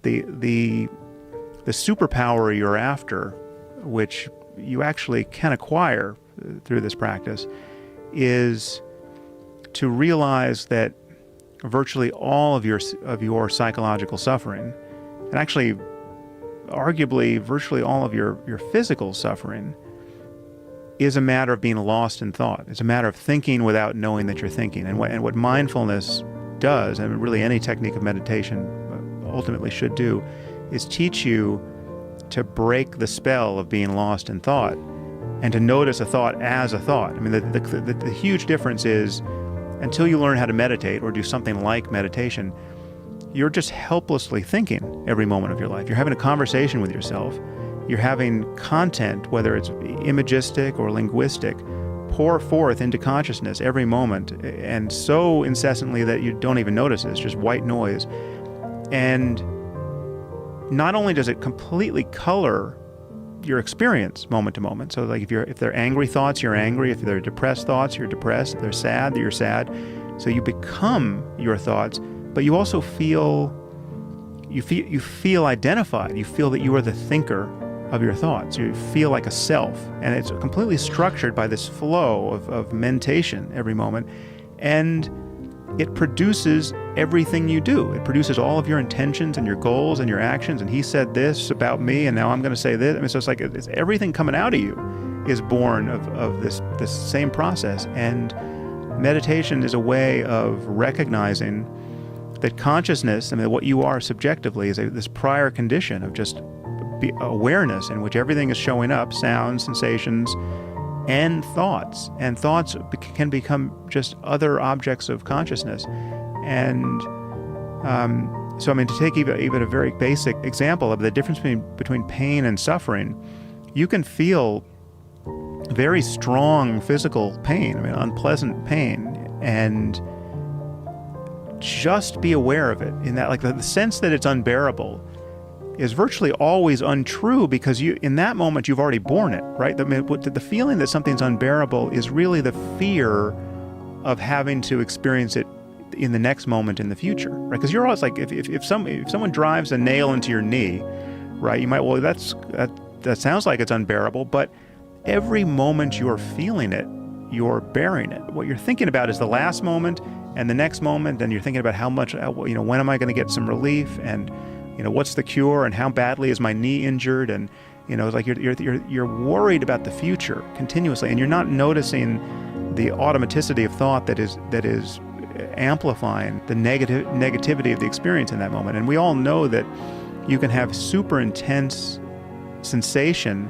The superpower you're after, which you actually can acquire through this practice, is to realize that virtually all of your psychological suffering, and actually arguably virtually all of your physical suffering, is a matter of being lost in thought. It's a matter of thinking without knowing that you're thinking. And what mindfulness does, and really any technique of meditation ultimately should do, is teach you to break the spell of being lost in thought and to notice a thought as a thought. I mean, the huge difference is, until you learn how to meditate or do something like meditation, you're just helplessly thinking every moment of your life. You're having a conversation with yourself. You're having content, whether it's imagistic or linguistic, pour forth into consciousness every moment, and so incessantly that you don't even notice it. It's just white noise. And not only does it completely color your experience moment to moment, so like if they're angry thoughts, you're angry. If they're depressed thoughts, you're depressed. If they're sad, you're sad. So you become your thoughts, but you also feel identified. You feel that you are the thinker of your thoughts. You feel like a self, and it's completely structured by this flow of mentation every moment, and it produces everything you do. It produces all of your intentions and your goals and your actions. And he said this about me, and now I'm going to say this. I mean, so it's like it's everything coming out of you is born of this same process. And meditation is a way of recognizing that consciousness, I mean, what you are subjectively, is this prior condition of just awareness in which everything is showing up: sounds, sensations, and thoughts. And thoughts can become just other objects of consciousness. And so, I mean, to take even a very basic example of the difference between pain and suffering, you can feel very strong physical pain, I mean, unpleasant pain, and just be aware of it. In that, like, the sense that it's unbearable is virtually always untrue, because in that moment you've already borne it, right? The feeling that something's unbearable is really the fear of having to experience it in the next moment in the future, right? Because you're always like, if someone drives a nail into your knee, right? You might, well, that sounds like it's unbearable, but every moment you're feeling it, you're bearing it. What you're thinking about is the last moment and the next moment, and you're thinking about how much, when am I going to get some relief, and what's the cure, and how badly is my knee injured, and it's like you're worried about the future continuously, and you're not noticing the automaticity of thought that is amplifying the negativity of the experience in that moment. And we all know that you can have super intense sensation,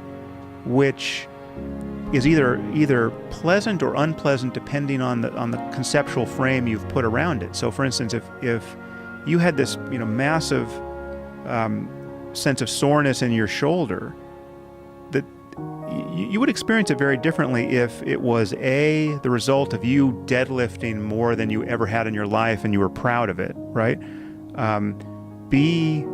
which is either pleasant or unpleasant depending on the conceptual frame you've put around it. So, for instance, if you had this massive sense of soreness in your shoulder, that you would experience it very differently if it was A, the result of you deadlifting more than you ever had in your life and you were proud of it, right? B,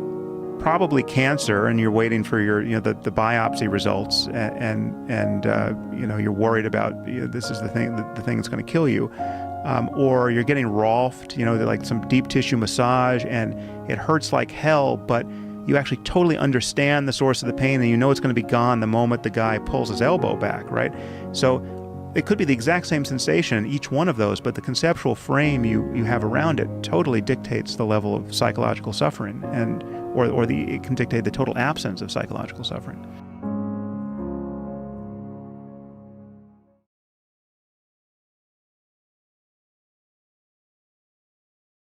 probably cancer, and you're waiting for your the biopsy results, and you're worried about this is the thing that's going to kill you. Or you're getting rolfed, like some deep tissue massage, and it hurts like hell, but you actually totally understand the source of the pain, and it's going to be gone the moment the guy pulls his elbow back, right? So it could be the exact same sensation in each one of those, but the conceptual frame you have around it totally dictates the level of psychological suffering, or it can dictate the total absence of psychological suffering.